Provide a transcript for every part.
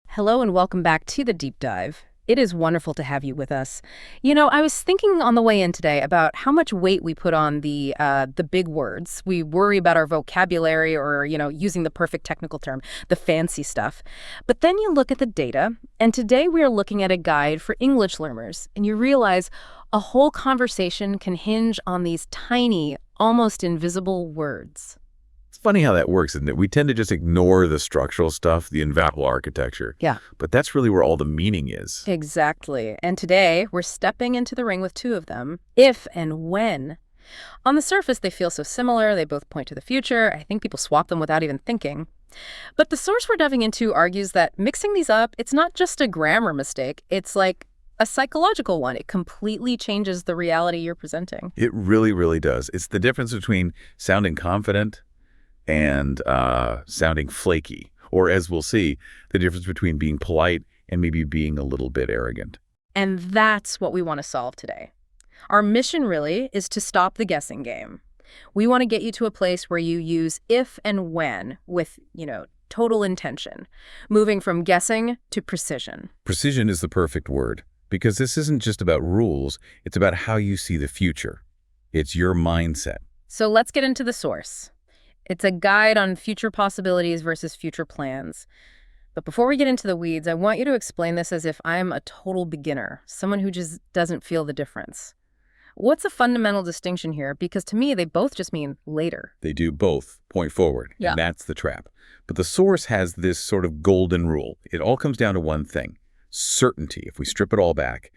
Hello and welcome back to the Deep Dive. It is wonderful to have you with us. You know, I was thinking on the way in today about how much weight we put on the big words. We worry about our vocabulary or, using the perfect technical term, the fancy stuff. But then you look at the data, and today we are looking at a guide for English learners, and you realize a whole conversation can hinge on these tiny, almost invisible words. It's funny how that works, isn't it? We tend to just ignore the structural stuff, the invisible architecture. Yeah. But that's really where all the meaning is. Exactly. And today, we're stepping into the ring with two of them, if and when. On the surface, they feel so similar. They both point to the future. I think people swap them without even thinking. But the source we're diving into argues that mixing these up, it's not just a grammar mistake. It's like a psychological one. It completely changes the reality you're presenting. It really, really does. It's the difference between sounding confident and sounding flaky, or as we'll see, the difference between being polite and maybe being a little bit arrogant. And that's what we want to solve today. Our mission really is to stop the guessing game. We want to get you to a place where you use if and when with, total intention, moving from guessing to precision. Precision is the perfect word, because this isn't just about rules, it's about how you see the future. It's your mindset. So let's get into the source. It's a guide on future possibilities versus future plans. But before we get into the weeds, I want you to explain this as if I'm a total beginner, someone who just doesn't feel the difference. What's the fundamental distinction here? Because to me, they both just mean later. They do both point forward, Yeah. and that's the trap. But the source has this sort of golden rule. It all comes down to one thing, certainty. If we strip it all back,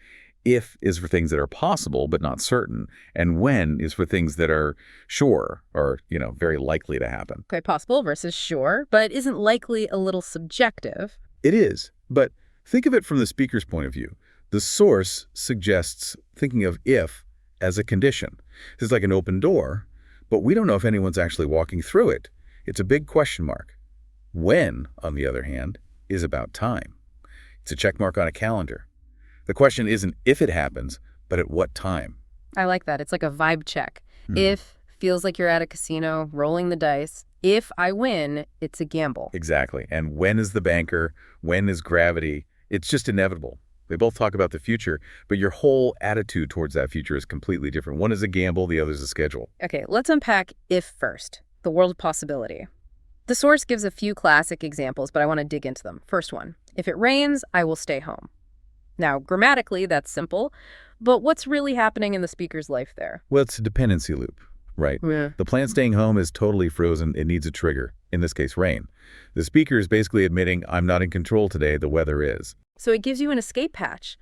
if is for things that are possible but not certain, and when is for things that are sure or, very likely to happen. Okay, possible versus sure, but isn't likely a little subjective? It is, but think of it from the speaker's point of view. The source suggests thinking of if as a condition. This is like an open door, but we don't know if anyone's actually walking through it. It's a big question mark. When, on the other hand, is about time. It's a check mark on a calendar. The question isn't if it happens, but at what time. I like that. It's like a vibe check. If feels like you're at a casino, rolling the dice. If I win, it's a gamble. Exactly. And when is the banker? When is gravity? It's just inevitable. They both talk about the future, but your whole attitude towards that future is completely different. One is a gamble, the other is a schedule. Okay, let's unpack if first, the world of possibility. The source gives a few classic examples, but I want to dig into them. First one, if it rains, I will stay home. Now, grammatically, that's simple, but what's really happening in the speaker's life there? Well, it's a dependency loop, right? Yeah. The plant staying home is totally frozen. It needs a trigger, in this case, rain. The speaker is basically admitting, I'm not in control today, the weather is. So it gives you an escape hatch.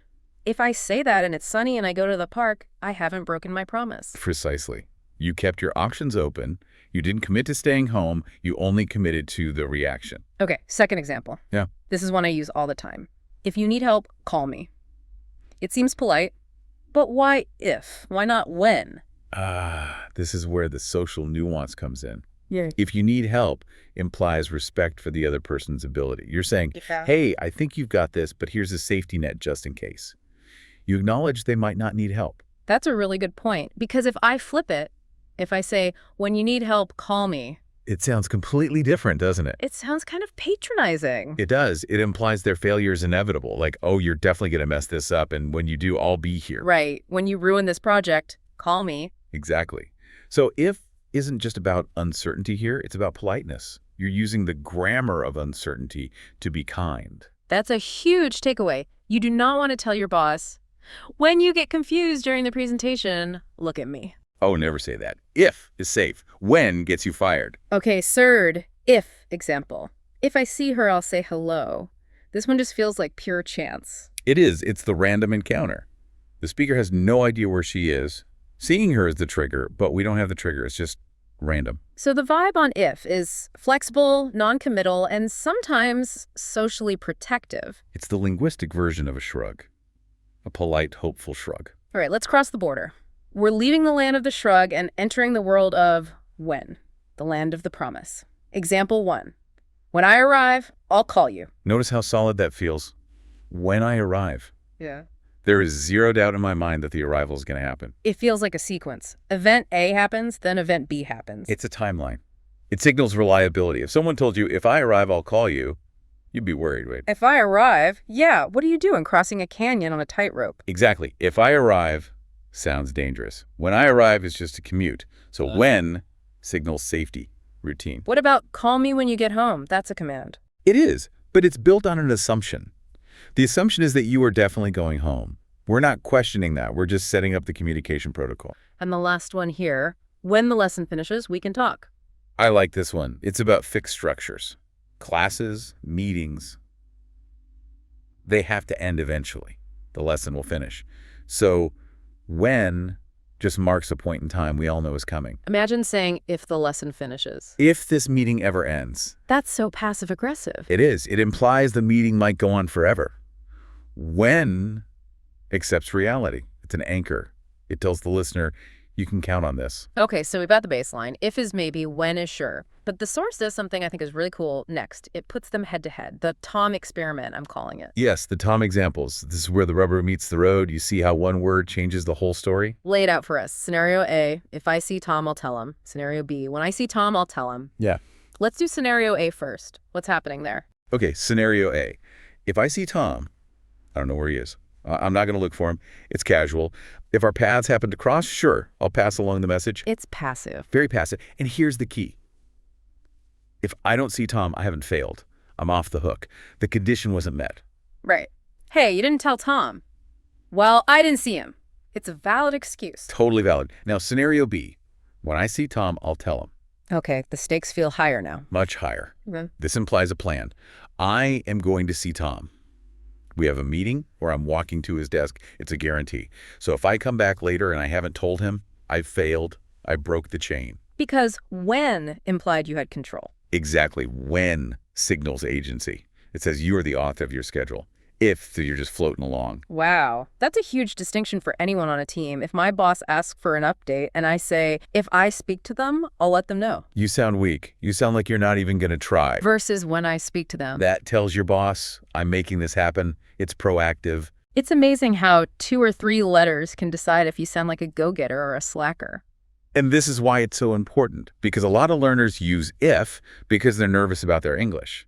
If I say that and it's sunny and I go to the park, I haven't broken my promise. Precisely. You kept your options open. You didn't commit to staying home. You only committed to the reaction. Okay, second example. Yeah. This is one I use all the time. If you need help, call me. It seems polite, but why if? Why not when? This is where the social nuance comes in. Yeah. If you need help implies respect for the other person's ability. You're saying, Yeah. hey, I think you've got this, but here's a safety net just in case. You acknowledge they might not need help. That's a really good point, because if I flip it, if I say, when you need help, call me, It sounds completely different, doesn't it? it sounds kind of patronizing. It does. It implies their failure is inevitable. Like, oh, you're definitely going to mess this up, and when you do, I'll be here. Right. When you ruin this project, call me. Exactly. So if isn't just about uncertainty here, it's about politeness. You're using the grammar of uncertainty to be kind. That's a huge takeaway. You do not want to tell your boss, when you get confused during the presentation, look at me. Oh, never say that. If is safe. When gets you fired. Okay, third, if example. If I see her, I'll say hello. This one just feels like pure chance. It is. It's the random encounter. The speaker has no idea where she is. Seeing her is the trigger, but we don't have the trigger. It's just random. So the vibe on if is flexible, non-committal, and sometimes socially protective. It's the linguistic version of a shrug. A polite, hopeful shrug. All right, let's cross the border. We're leaving the land of the shrug and entering the world of when, the land of the promise. Example 1. When I arrive, I'll call you. Notice how solid that feels. When I arrive. Yeah. There is zero doubt in my mind that the arrival is going to happen. It feels like a sequence. Event A happens, then event B happens. It's a timeline. It signals reliability. If someone told you, if I arrive, I'll call you, you'd be worried, right? If I arrive, yeah, what are you doing crossing a canyon on a tightrope? Exactly. If I arrive sounds dangerous. When I arrive is just a commute. So when signals safety, routine. What about call me when you get home? That's a command. It is, but it's built on an assumption. The assumption is that you are definitely going home. We're not questioning that. We're just setting up the communication protocol. And the last one here, when the lesson finishes, we can talk. I like this one. It's about fixed structures. Classes, meetings, they have to end eventually. The lesson will finish. So when just marks a point in time we all know is coming. Imagine saying, if the lesson finishes. If this meeting ever ends. That's so passive-aggressive. It is. It implies the meeting might go on forever. When accepts reality. It's an anchor. It tells the listener, you can count on this. Okay, so we've got the baseline. If is maybe, when is sure. But the source does something I think is really cool next. It puts them head-to-head. The Tom experiment, I'm calling it. Yes, the Tom examples. This is where the rubber meets the road. You see how one word changes the whole story? Lay it out for us. Scenario A, if I see Tom, I'll tell him. Scenario B, when I see Tom, I'll tell him. Yeah. Let's do scenario A first. What's happening there? Okay, scenario A. If I see Tom, I don't know where he is. I'm not going to look for him. It's casual. If our paths happen to cross, sure, I'll pass along the message. It's passive. Very passive. And here's the key. If I don't see Tom, I haven't failed. I'm off the hook. The condition wasn't met. Right. Hey, you didn't tell Tom. Well, I didn't see him. It's a valid excuse. Totally valid. Now, scenario B. When I see Tom, I'll tell him. Okay, the stakes feel higher now. Much higher. Mm-hmm. This implies a plan. I am going to see Tom. We have a meeting or I'm walking to his desk. It's a guarantee. So if I come back later and I haven't told him, I've failed. I broke the chain. Because when implied you had control. Exactly. When signals agency. It says you are the author of your schedule. If, so you're just floating along. Wow. That's a huge distinction for anyone on a team. If my boss asks for an update and I say, if I speak to them, I'll let them know. You sound weak. You sound like you're not even going to try. Versus when I speak to them. That tells your boss, I'm making this happen. It's proactive. It's amazing how 2 or 3 letters can decide if you sound like a go-getter or a slacker. And this is why it's so important, because a lot of learners use if because they're nervous about their English.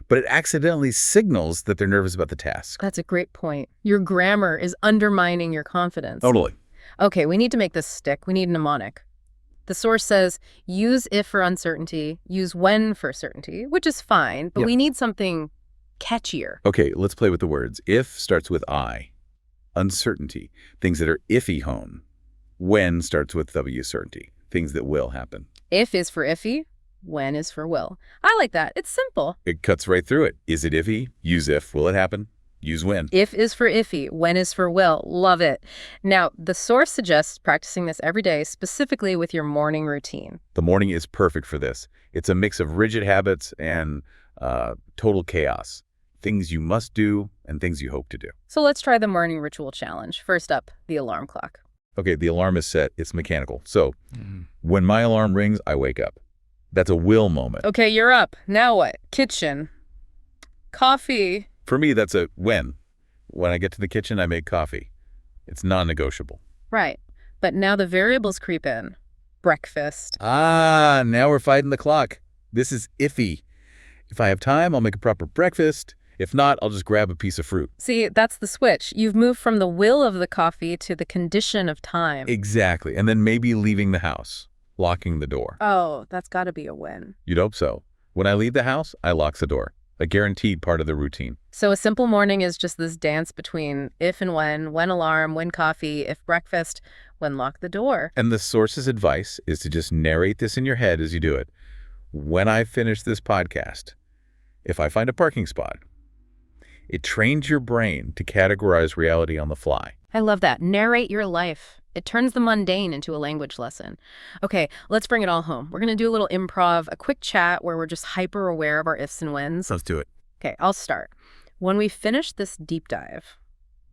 But it accidentally signals that they're nervous about the task. That's a great point. Your grammar is undermining your confidence. Totally. Okay, we need to make this stick. We need a mnemonic. The source says use if for uncertainty, use when for certainty, which is fine, but we need something catchier. Okay, let's play with the words. If starts with I. Uncertainty. Things that are iffy hone. When starts with W certainty. Things that will happen. If is for iffy. When is for will. I like that. It's simple. It cuts right through it. Is it iffy? Use if. Will it happen? Use when. If is for iffy. When is for will. Love it. Now, the source suggests practicing this every day, specifically with your morning routine. The morning is perfect for this. It's a mix of rigid habits and total chaos. Things you must do and things you hope to do. So let's try the morning ritual challenge. First up, the alarm clock. Okay, the alarm is set. It's mechanical. So when my alarm rings, I wake up. That's a will moment. Okay, you're up. Now what? Kitchen. Coffee. For me, that's a when. When I get to the kitchen, I make coffee. It's non-negotiable. Right. But now the variables creep in. Breakfast. Ah, now we're fighting the clock. This is iffy. If I have time, I'll make a proper breakfast. If not, I'll just grab a piece of fruit. See, that's the switch. You've moved from the will of the coffee to the condition of time. Exactly. And then maybe leaving the house, locking the door. Oh, that's got to be a win. You'd hope so. When I leave the house, I lock the door. A guaranteed part of the routine. So a simple morning is just this dance between if and when alarm, when coffee, if breakfast, when lock the door. And the source's advice is to just narrate this in your head as you do it. When I finish this podcast, if I find a parking spot, it trains your brain to categorize reality on the fly. I love that. Narrate your life. It turns the mundane into a language lesson. Okay, let's bring it all home. We're going to do a little improv, a quick chat where we're just hyper aware of our ifs and whens. Let's do it. Okay, I'll start. When we finish this deep dive,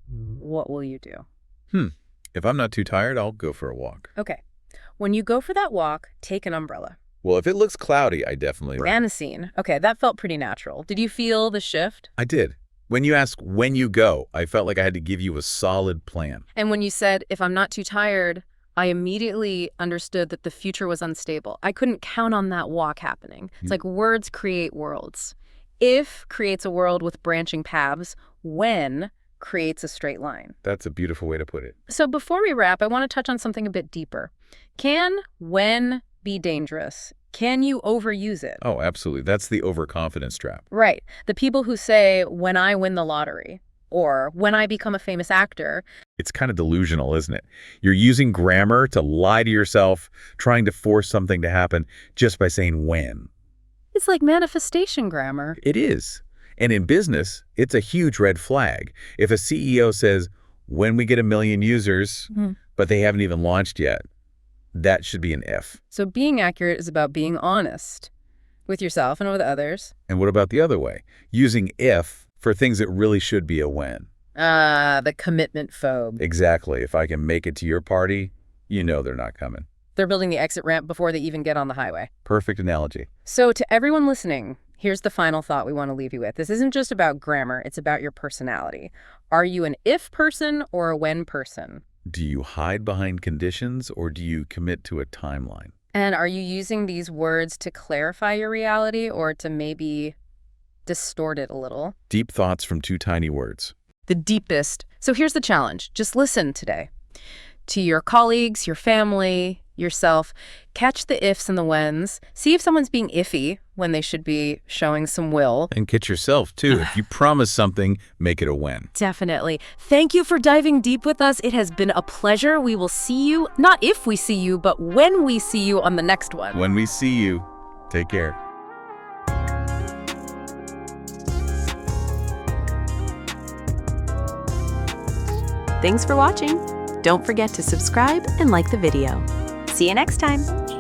what will you do? If I'm not too tired, I'll go for a walk. Okay. When you go for that walk, take an umbrella. Well, if it looks cloudy, I definitely... And a scene. Okay, that felt pretty natural. Did you feel the shift? I did. When you ask when you go, I felt like I had to give you a solid plan. And when you said, if I'm not too tired, I immediately understood that the future was unstable. I couldn't count on that walk happening. It's like words create worlds. If creates a world with branching paths, when creates a straight line. That's a beautiful way to put it. So before we wrap, I want to touch on something a bit deeper. Can when be dangerous? Can you overuse it? Oh, absolutely. That's the overconfidence trap. Right. The people who say, when I win the lottery, or when I become a famous actor. It's kind of delusional, isn't it? You're using grammar to lie to yourself, trying to force something to happen just by saying when. It's like manifestation grammar. It is. And in business, it's a huge red flag. If a CEO says, when we get 1 million users, but they haven't even launched yet, that should be an if. So being accurate is about being honest with yourself and with others. And what about the other way? Using if for things that really should be a when. The commitment phobe. Exactly. If I can make it to your party, you know they're not coming. They're building the exit ramp before they even get on the highway. Perfect analogy. So to everyone listening, here's the final thought we want to leave you with. This isn't just about grammar, it's about your personality. Are you an if person or a when person? Do you hide behind conditions or do you commit to a timeline? And are you using these words to clarify your reality or to maybe distort it a little? Deep thoughts from 2 tiny words. The deepest. So here's the challenge. Just listen today. To your colleagues, your family, yourself, catch the ifs and the whens. See if someone's being iffy when they should be showing some will. And catch yourself, too. If you promise something, make it a when. Definitely. Thank you for diving deep with us. It has been a pleasure. We will see you, not if we see you, but when we see you on the next one. When we see you, take care. Thanks for watching. Don't forget to subscribe and like the video. See you next time.